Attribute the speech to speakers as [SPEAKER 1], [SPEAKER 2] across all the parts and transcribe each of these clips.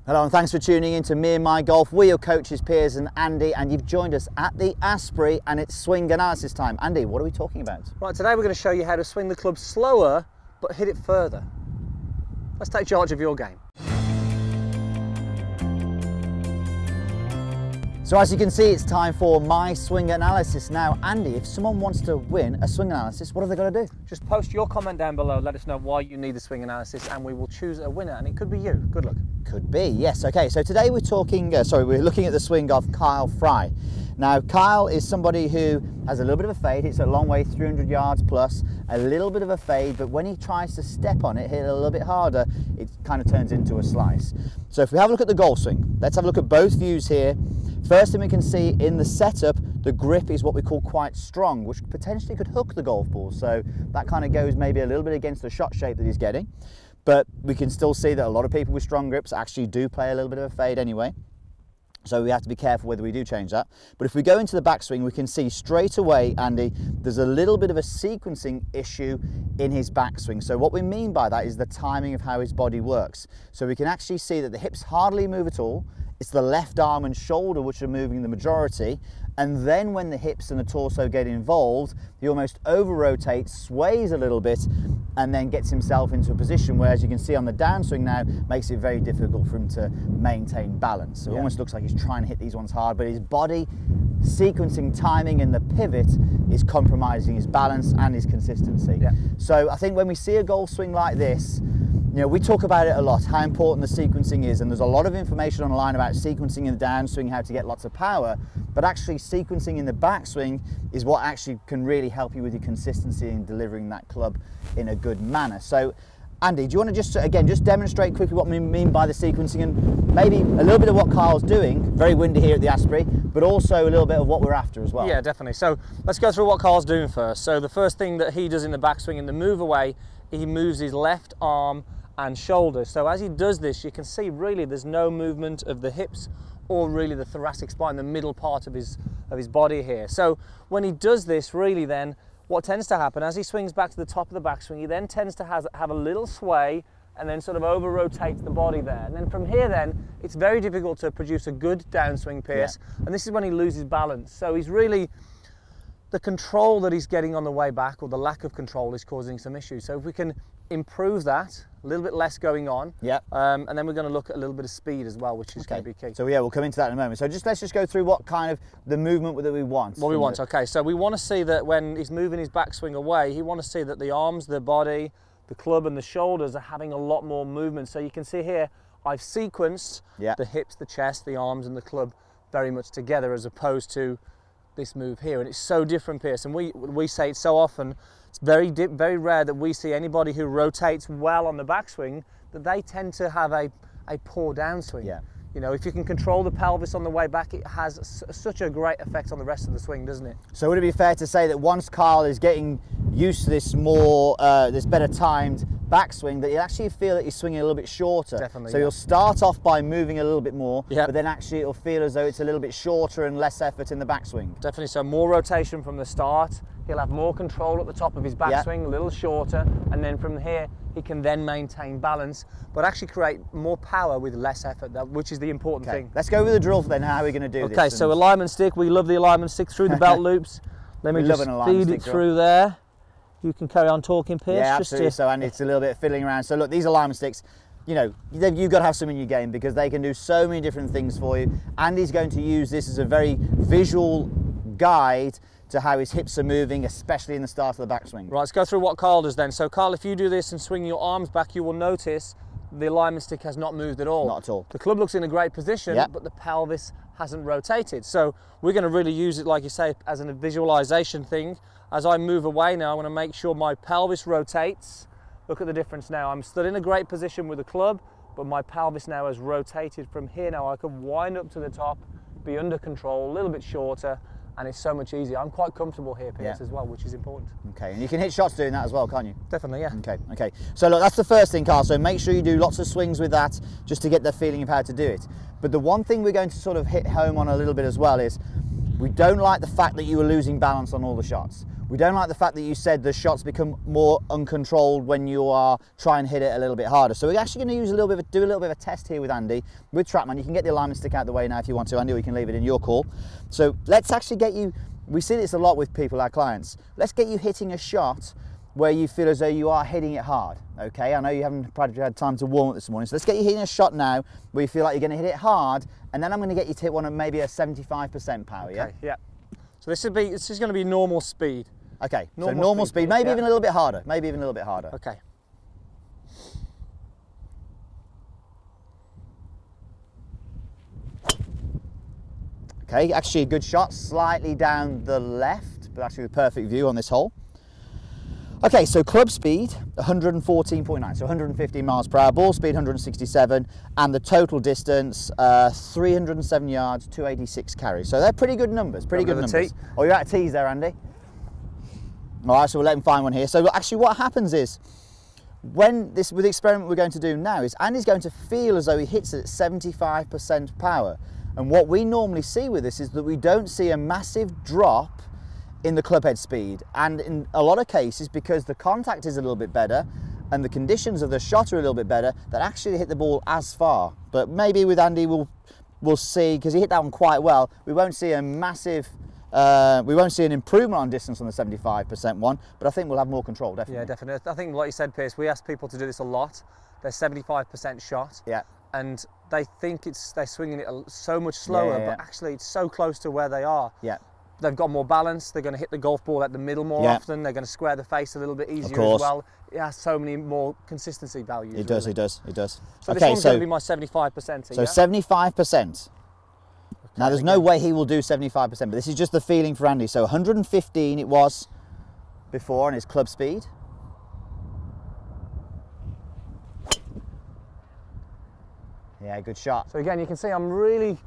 [SPEAKER 1] Hello and thanks for tuning in to Me and My Golf. We're your coaches, Piers and Andy, and you've joined us at the Asprey and it's swing analysis time. Andy, what are we talking about?
[SPEAKER 2] Right, today we're going to show you how to swing the club slower but hit it further. Let's take charge of your game.
[SPEAKER 1] So as you can see, it's time for my swing analysis. Now, Andy, if someone wants to win a swing analysis, what have they got to do?
[SPEAKER 2] Just post your comment down below, let us know why you need the swing analysis and we will choose a winner, and it could be you. Good luck.
[SPEAKER 1] Could be, yes. Okay, so today we're talking, we're looking at the swing of Kyle Fry. Now, Kyle is somebody who has a little bit of a fade. It's a long way, 300 yards plus, a little bit of a fade, but when he tries to step on it, hit it a little bit harder, it kind of turns into a slice. So if we have a look at the golf swing, let's have a look at both views here. First thing we can see in the setup, the grip is what we call quite strong, which potentially could hook the golf ball. So that kind of goes maybe a little bit against the shot shape that he's getting. But we can still see that a lot of people with strong grips actually do play a little bit of a fade anyway. So we have to be careful whether we do change that. But if we go into the backswing, we can see straight away, Andy, there's a little bit of a sequencing issue in his backswing. So what we mean by that is the timing of how his body works. So we can actually see that the hips hardly move at all. It's the left arm and shoulder which are moving the majority. And then when the hips and the torso get involved, he almost over-rotates, sways a little bit, and then gets himself into a position where, as you can see on the downswing now, makes it very difficult for him to maintain balance. So it almost looks like he's trying to hit these ones hard, but his body sequencing, timing, and the pivot is compromising his balance and his consistency. So I think when we see a golf swing like this, you know, we talk about it a lot, how important the sequencing is, and there's a lot of information online about sequencing in the downswing, how to get lots of power, but actually sequencing in the backswing is what actually can really help you with your consistency in delivering that club in a good manner. So, Andy, do you want to just, again, just demonstrate quickly what we mean by the sequencing and maybe a little bit of what Kyle's doing, very windy here at the Asprey, but also a little bit of what we're after as well.
[SPEAKER 2] Yeah, definitely. So let's go through what Kyle's doing first. So the first thing that he does in the backswing, in the move away, he moves his left arm and shoulder. So as he does this, you can see really there's no movement of the hips or really the thoracic spine, the middle part of his body here. So when he does this, really then, what tends to happen, as he swings back to the top of the backswing, he then tends to have a little sway and then sort of over-rotates the body there. And then from here then, it's very difficult to produce a good downswing, Pierce. And this is when he loses balance. So he's really, the control that he's getting on the way back, or the lack of control, is causing some issues. So if we can improve that, a little bit less going on, and then we're going to look at a little bit of speed as well, which is going to be key.
[SPEAKER 1] So yeah, we'll come into that in a moment. So let's just go through what kind of the movement that we want.
[SPEAKER 2] What we want, okay. So we want to see that when he's moving his backswing away, he want to see that the arms, the body, the club and the shoulders are having a lot more movement. So you can see here, I've sequenced the hips, the chest, the arms and the club very much together, as opposed to this move here. And it's so different, Pierce, and we say it so often. It's very rare that we see anybody who rotates well on the backswing that they tend to have a poor downswing. You know, if you can control the pelvis on the way back, it has such a great effect on the rest of the swing, doesn't it?
[SPEAKER 1] So would it be fair to say that once Kyle is getting used to this more, this better timed backswing, that you actually feel that you're swinging a little bit shorter?
[SPEAKER 2] Definitely.
[SPEAKER 1] So you'll start off by moving a little bit more,
[SPEAKER 2] but
[SPEAKER 1] then actually it'll feel as though it's a little bit shorter and less effort in the backswing.
[SPEAKER 2] Definitely. So more rotation from the start. He'll have more control at the top of his backswing, a little shorter, and then from here he can then maintain balance, but actually create more power with less effort, which is the important thing.
[SPEAKER 1] Let's go with the drill then, how are we going to do this?
[SPEAKER 2] Okay, so alignment stick, we love the alignment stick through the belt loops. Let me just feed it through there. You can carry on talking, Pierce.
[SPEAKER 1] Yeah, absolutely. So, and it's a little bit fiddling around. So look, these alignment sticks, you know, you've got to have some in your game because they can do so many different things for you. Andy's going to use this as a very visual guide to how his hips are moving, especially in the start of the backswing.
[SPEAKER 2] Right, let's go through what Kyle does then. So Kyle, if you do this and swing your arms back, you will notice the alignment stick has not moved at all.
[SPEAKER 1] Not at all.
[SPEAKER 2] The club looks in a great position, but the pelvis hasn't rotated. So we're going to really use it, like you say, as a visualization thing. As I move away now, I want to make sure my pelvis rotates. Look at the difference now. I'm still in a great position with the club, but my pelvis now has rotated from here. Now I can wind up to the top, be under control, a little bit shorter, and it's so much easier. I'm quite comfortable here, Pierce, as well, which is important.
[SPEAKER 1] Okay, and you can hit shots doing that as well, can't you?
[SPEAKER 2] Definitely, yeah.
[SPEAKER 1] Okay. So look, that's the first thing, Carl. So make sure you do lots of swings with that just to get the feeling of how to do it. But the one thing we're going to sort of hit home on a little bit as well is we don't like the fact that you were losing balance on all the shots. We don't like the fact that you said the shots become more uncontrolled when you are trying to hit it a little bit harder. So we're actually going to use do a little bit of a test here with Andy, with TrackMan. You can get the alignment stick out the way now if you want to, Andy, or you can leave it in your call. So let's actually get you, we see this a lot with people, our clients. Let's get you hitting a shot where you feel as though you are hitting it hard, okay? I know you haven't probably had time to warm up this morning, so let's get you hitting a shot now where you feel like you're going to hit it hard, and then I'm going to get you to hit one at maybe a 75% power,
[SPEAKER 2] okay,
[SPEAKER 1] yeah?
[SPEAKER 2] Yeah. So this is going to be normal speed.
[SPEAKER 1] Okay, so normal speed, maybe
[SPEAKER 2] yeah.
[SPEAKER 1] even a little bit harder, maybe even a little bit harder.
[SPEAKER 2] Okay.
[SPEAKER 1] Okay, actually a good shot, slightly down the left, but actually a perfect view on this hole. Okay, so club speed, 114.9, so 115 miles per hour, ball speed 167, and the total distance, 307 yards, 286 carries. So they're pretty good numbers, pretty good numbers. Oh, you're out of tees there, Andy. All right, so we'll let him find one here. So actually what happens is, with the experiment we're going to do now, is Andy's going to feel as though he hits it at 75% power. And what we normally see with this is that we don't see a massive drop in the club head speed, and in a lot of cases, because the contact is a little bit better and the conditions of the shot are a little bit better, that actually hit the ball as far. But maybe with Andy we'll see, because he hit that one quite well, we won't see a massive we won't see an improvement on distance on the 75% one, but I think we'll have more control, definitely.
[SPEAKER 2] Yeah, definitely. I think, like you said, Pierce, we ask people to do this a lot. They're 75% shot,
[SPEAKER 1] yeah,
[SPEAKER 2] and they think they're swinging it so much slower,
[SPEAKER 1] yeah.
[SPEAKER 2] but actually it's so close to where they are.
[SPEAKER 1] Yeah.
[SPEAKER 2] They've got more balance, they're going to hit the golf ball at the middle more often, they're going to square the face a little bit easier as well. It has so many more consistency values.
[SPEAKER 1] It does, really. It does.
[SPEAKER 2] So okay, this one's going to be my 75%.
[SPEAKER 1] So 75%. Now there's no way he will do 75%, but this is just the feeling for Andy. So 115 it was before on his club speed. Yeah, good shot.
[SPEAKER 2] So again, you can see I really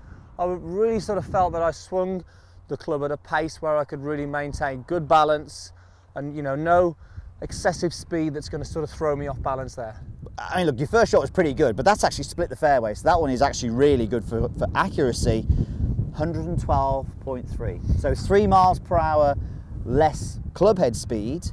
[SPEAKER 2] sort of felt that I swung the club at a pace where I could really maintain good balance and, you know, no excessive speed that's going to sort of throw me off balance there.
[SPEAKER 1] I mean, look, your first shot was pretty good, but that's actually split the fairway, so that one is actually really good for accuracy. 112.3, so 3 miles per hour less club head speed,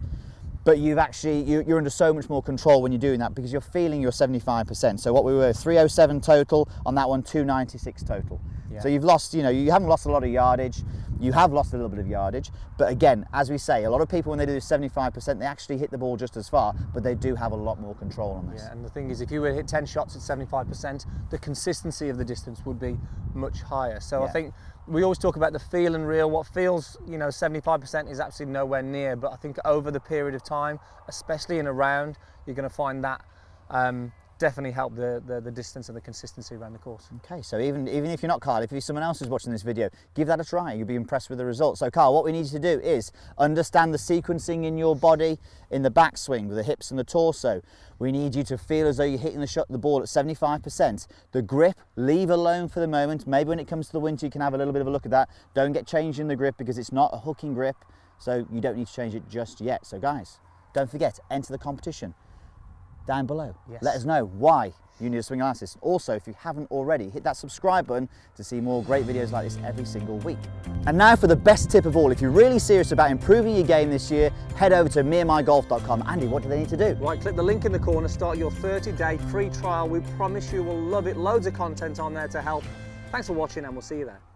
[SPEAKER 1] but you're under so much more control when you're doing that because you're feeling your 75%. So what we were 307 total on that one, 296 total. Yeah. So you've lost, you know, you haven't lost a lot of yardage. You have lost a little bit of yardage, but again, as we say, a lot of people when they do 75%, they actually hit the ball just as far, but they do have a lot more control on this.
[SPEAKER 2] Yeah, and the thing is, if you were to hit 10 shots at 75%, the consistency of the distance would be much higher. So yeah. I think we always talk about the feel and real. What feels, you know, 75% is absolutely nowhere near, but I think over the period of time, especially in a round, you're going to find that definitely help the distance and the consistency around the course.
[SPEAKER 1] Okay, so even if you're not Carl, if you're someone else who's watching this video, give that a try. You'll be impressed with the results. So Carl, what we need you to do is understand the sequencing in your body, in the backswing, with the hips and the torso. We need you to feel as though you're hitting the ball at 75%. The grip, leave alone for the moment. Maybe when it comes to the winter, you can have a little bit of a look at that. Don't get changed in the grip because it's not a hooking grip, so you don't need to change it just yet. So guys, don't forget, enter the competition down below. Yes. Let us know why you need a swing analysis. Also, if you haven't already, hit that subscribe button to see more great videos like this every single week. And now for the best tip of all, if you're really serious about improving your game this year, head over to meandmygolf.com. Andy, what do they need to do?
[SPEAKER 2] Right, click the link in the corner, start your 30-day free trial. We promise you will love it. Loads of content on there to help. Thanks for watching and we'll see you there.